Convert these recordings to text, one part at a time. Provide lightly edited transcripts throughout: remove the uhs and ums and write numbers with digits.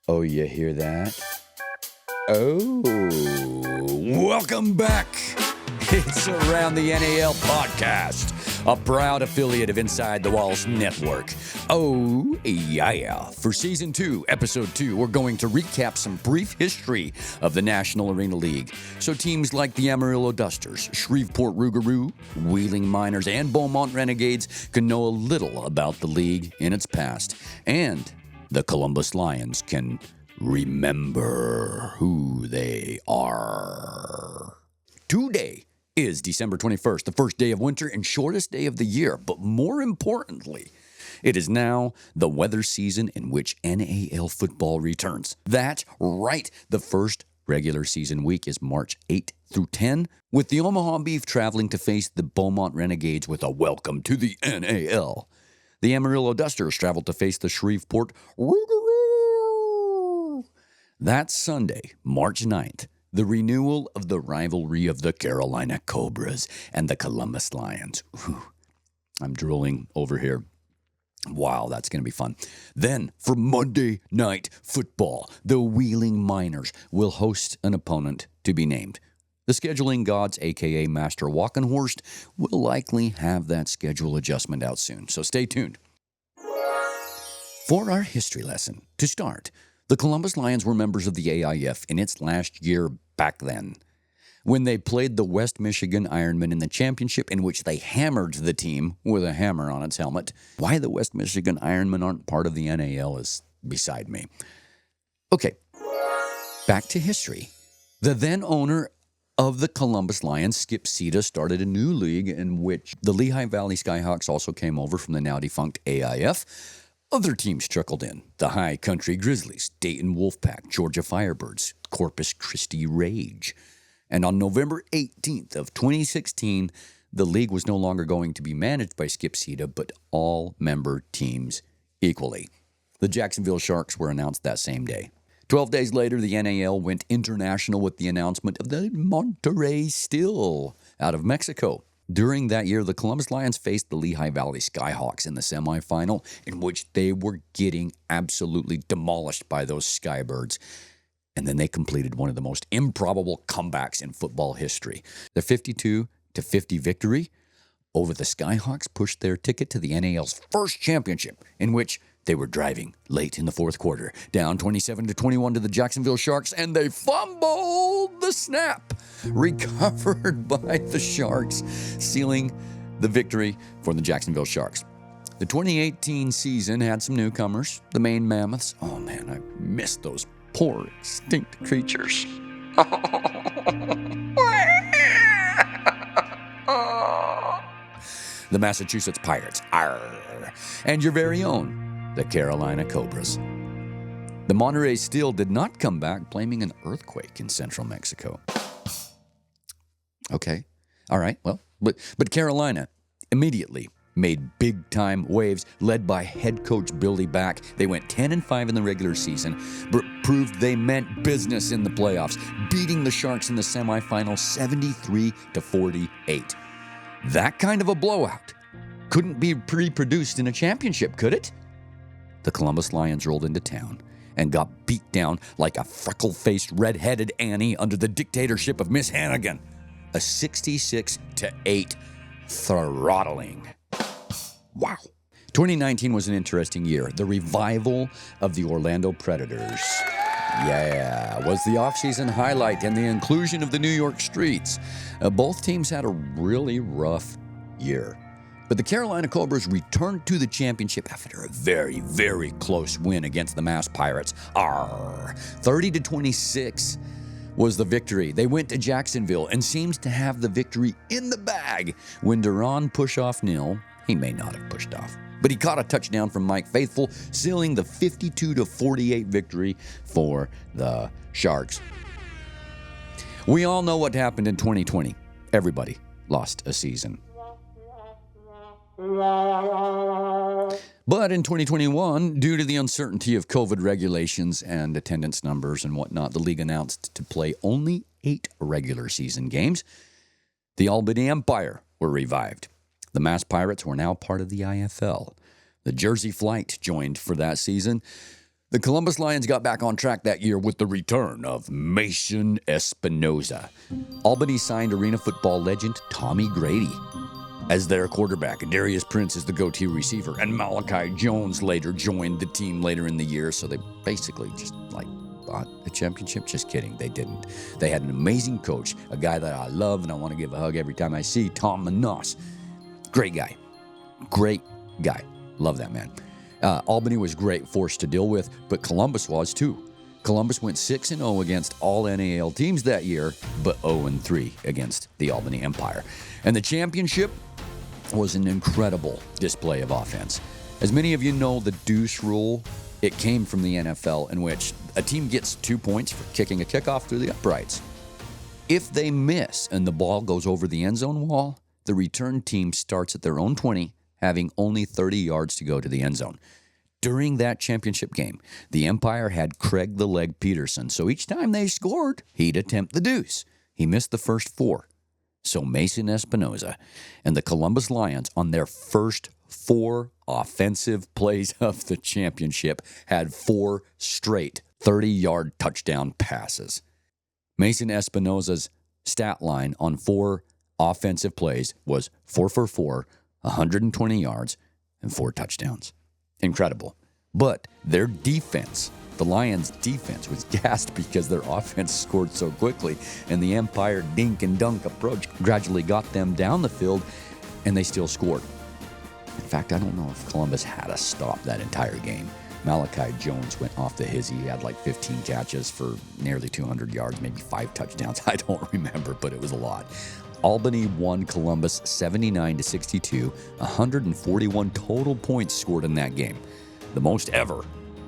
Oh, you hear that? Oh, welcome back. It's Around the NAL podcast, a proud affiliate of Inside the Walls Network. Oh, yeah. For Season 2, Episode 2, we're going to recap some brief history of the National Arena League. So teams like the Amarillo Dusters, Shreveport Rougarou, Wheeling Miners, and Beaumont Renegades can know a little about the league in its past. And the Columbus Lions can remember who they are. Today is December 21st, the first day of winter and shortest day of the year. But more importantly, it is now the weather season in which NAL football returns. That's right. The first regular season week is March 8 through 10, with the Omaha Beef traveling to face the Beaumont Renegades with a welcome to the NAL. The Amarillo Dusters travel to face the Shreveport Rougarou. That's Sunday, March 9th. The renewal of the rivalry of the Carolina Cobras and the Columbus Lions. Whew. I'm drooling over here. Wow, that's going to be fun. Then, for Monday Night Football, the Wheeling Miners will host an opponent to be named. The scheduling gods, a.k.a. Master Walkenhorst, will likely have that schedule adjustment out soon, so stay tuned. For our history lesson, to start, the Columbus Lions were members of the AIF in its last year back then, when they played the West Michigan Ironmen in the championship, in which they hammered the team with a hammer on its helmet. Why the West Michigan Ironmen aren't part of the NAL is beside me. Okay, back to history. The then owner of the Columbus Lions, Skip Sita, started a new league in which the Lehigh Valley Skyhawks also came over from the now defunct AIF. Other teams trickled in: the High Country Grizzlies, Dayton Wolfpack, Georgia Firebirds, Corpus Christi Rage. And on November 18th of 2016, the league was no longer going to be managed by Skip Sita, but all member teams equally. The Jacksonville Sharks were announced that same day. 12 days later, the NAL went international with the announcement of the Monterrey Still out of Mexico. During that year, the Columbus Lions faced the Lehigh Valley Skyhawks in the semifinal, in which they were getting absolutely demolished by those Skybirds. And then they completed one of the most improbable comebacks in football history. The 52-50 victory over the Skyhawks pushed their ticket to the NAL's first championship, in which they were driving late in the fourth quarter, down 27-21 to the Jacksonville Sharks, and they fumbled the snap, recovered by the Sharks, sealing the victory for the Jacksonville Sharks. The 2018 season had some newcomers, the Maine Mammoths. Oh man, I missed those poor, extinct creatures. The Massachusetts Pirates, arr, and your very own, the Carolina Cobras. The Monterrey Steel did not come back, blaming an earthquake in central Mexico. Okay, all right, well, but Carolina immediately made big-time waves, led by head coach Billy Back. They went 10-5 in the regular season, but proved they meant business in the playoffs, beating the Sharks in the semifinal 73-48. That kind of a blowout couldn't be reproduced in a championship, could it? The Columbus Lions rolled into town and got beat down like a freckle-faced, red-headed Annie under the dictatorship of Miss Hannigan. A 66-8 throttling. Wow. 2019 was an interesting year. The revival of the Orlando Predators, was the offseason highlight, and the inclusion of the New York Streets. Both teams had a really rough year. But the Carolina Cobras returned to the championship after a very, very close win against the Mass Pirates. 30-26 was the victory. They went to Jacksonville and seems to have the victory in the bag when Duran Pushoff-Nil, he may not have pushed off, but he caught a touchdown from Mike Faithful, sealing the 52-48 victory for the Sharks. We all know what happened in 2020. Everybody lost a season. But in 2021, due to the uncertainty of COVID regulations and attendance numbers and whatnot, the league announced to play only 8 regular season games. The Albany Empire were revived. The Mass Pirates were now part of the IFL. The Jersey Flight joined for that season. The Columbus Lions got back on track that year with the return of Mason Espinoza. Albany signed arena football legend Tommy Grady as their quarterback. Darius Prince is the go-to receiver, and Malachi Jones later joined the team later in the year, so they basically just bought a championship. Just kidding, they didn't. They had an amazing coach, a guy that I love and I want to give a hug every time I see, Tom Manos. Great guy. Love that man. Albany was great force to deal with, but Columbus was too. Columbus went 6-0 against all NAL teams that year, but 0-3 against the Albany Empire. And the championship was an incredible display of offense. As many of you know, the deuce rule, it came from the NFL, in which a team gets 2 points for kicking a kickoff through the uprights. If they miss and the ball goes over the end zone wall, the return team starts at their own 20, having only 30 yards to go to the end zone. During that championship game, the Empire had Craig the Leg Peterson, so each time they scored, he'd attempt the deuce. He missed the first 4. So Mason Espinoza and the Columbus Lions, on their first 4 offensive plays of the championship, had 4 straight 30-yard touchdown passes. Mason Espinoza's stat line on 4 offensive plays was 4 for 4, 120 yards, and 4 touchdowns. Incredible. But their defense, the Lions' defense, was gassed because their offense scored so quickly, and the Empire dink and dunk approach gradually got them down the field, and they still scored. In fact, I don't know if Columbus had a stop that entire game. Malachi Jones went off the hizzy. He had like 15 catches for nearly 200 yards, maybe 5 touchdowns. I don't remember, but it was a lot. Albany won Columbus 79-62, 141 total points scored in that game, the most ever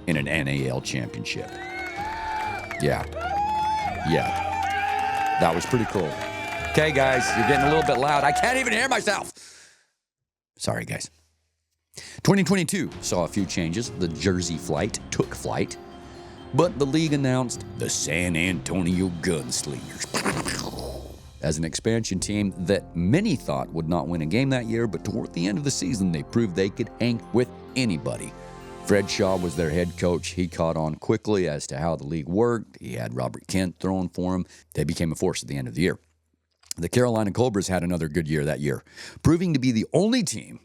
in an NAL championship. Yeah, that was pretty cool. Okay, guys, you're getting a little bit loud. I can't even hear myself. Sorry, guys. 2022 saw a few changes. The Jersey flight took flight, but the league announced the San Antonio Gunslingers as an expansion team that many thought would not win a game that year, but toward the end of the season, they proved they could hang with anybody. Fred Shaw was their head coach. He caught on quickly as to how the league worked. He had Robert Kent throwing for him. They became a force at the end of the year. The Carolina Cobras had another good year that year, proving to be the only team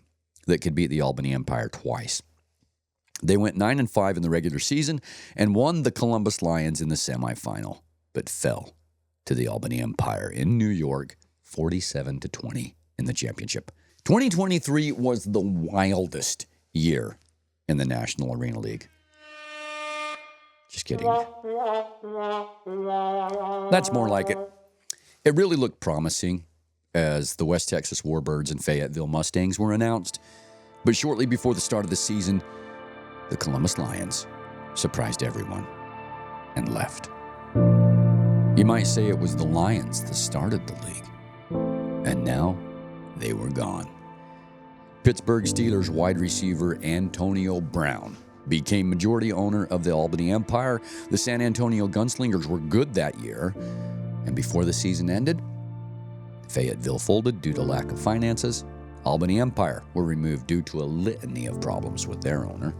that could beat the Albany Empire twice. They went 9-5 in the regular season and won the Columbus Lions in the semifinal, but fell to the Albany Empire in New York, 47-20 in the championship. 2023 was the wildest year in the National Arena League. Just kidding. That's more like it. It really looked promising as the West Texas Warbirds and Fayetteville Mustangs were announced. But shortly before the start of the season, the Columbus Lions surprised everyone and left. You might say it was the Lions that started the league, and now they were gone. Pittsburgh Steelers wide receiver Antonio Brown became majority owner of the Albany Empire. The San Antonio Gunslingers were good that year, and before the season ended, Fayetteville folded due to lack of finances. Albany Empire were removed due to a litany of problems with their owner.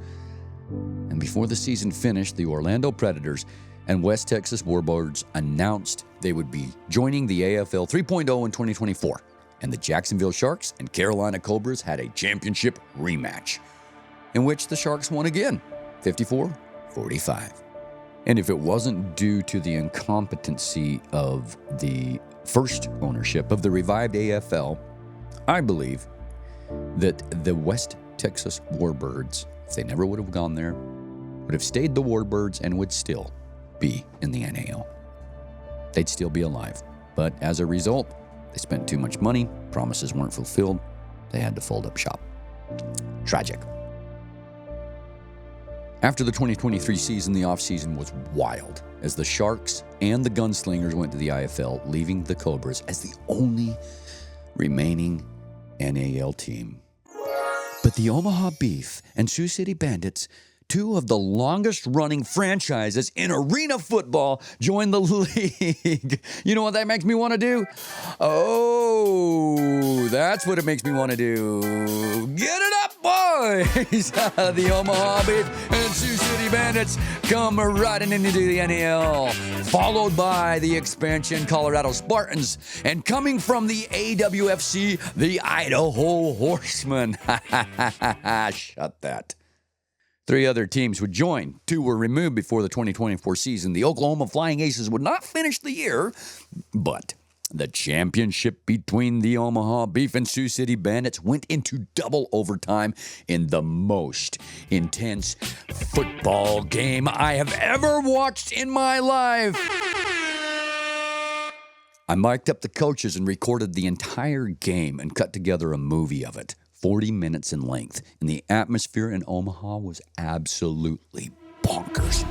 And before the season finished, the Orlando Predators and West Texas Warbirds announced they would be joining the AFL 3.0 in 2024. And the Jacksonville Sharks and Carolina Cobras had a championship rematch, in which the Sharks won again, 54-45. And if it wasn't due to the incompetency of the first ownership of the revived AFL, I believe that the West Texas Warbirds, if they never would have gone there, would have stayed the Warbirds and would still be in the NAL. They'd still be alive. But as a result, they spent too much money, promises weren't fulfilled, they had to fold up shop. Tragic. After the 2023 season, the offseason was wild as the Sharks and the Gunslingers went to the IFL, leaving the Cobras as the only remaining NAL team. But the Omaha Beef and Sioux City Bandits, two of the longest-running franchises in arena football, joined the league. You know what that makes me want to do? Oh, that's what it makes me want to do. Get it up, boys! The Omaha Beef and Sioux City Bandits come riding into the NAL, followed by the expansion Colorado Spartans, and coming from the AWFC, the Idaho Horsemen. Shut that. 3 other teams would join. 2 were removed before the 2024 season. The Oklahoma Flying Aces would not finish the year, but the championship between the Omaha Beef and Sioux City Bandits went into double overtime in the most intense football game I have ever watched in my life. I mic'd up the coaches and recorded the entire game and cut together a movie of it, 40 minutes in length. And the atmosphere in Omaha was absolutely bonkers.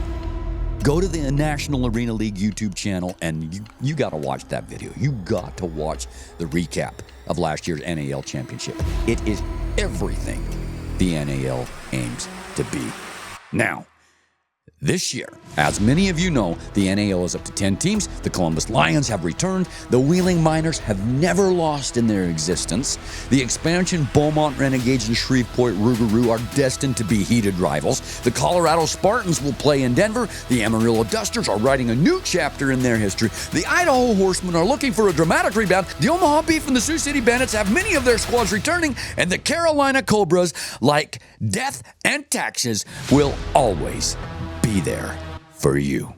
Go to the National Arena League YouTube channel and you got to watch that video. You got to watch the recap of last year's NAL championship. It is everything the NAL aims to be. Now, this year, as many of you know, the NAL is up to 10 teams. The Columbus Lions have returned. The Wheeling Miners have never lost in their existence. The expansion Beaumont Renegades and Shreveport Rougarou are destined to be heated rivals. The Colorado Spartans will play in Denver. The Amarillo Dusters are writing a new chapter in their history. The Idaho Horsemen are looking for a dramatic rebound. The Omaha Beef and the Sioux City Bandits have many of their squads returning. And the Carolina Cobras, like death and taxes, will always be there for you.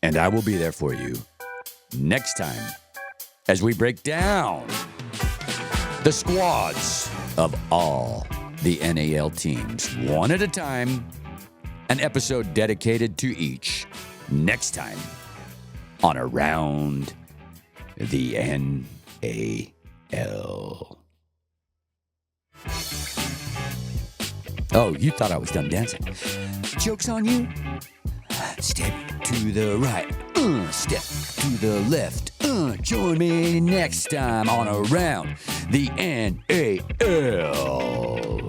And I will be there for you next time as we break down the squads of all the NAL teams, one at a time, an episode dedicated to each next time on Around the NAL. Oh, you thought I was done dancing. Joke's on you. Step to the right. Step to the left. Join me next time on Around the NAL.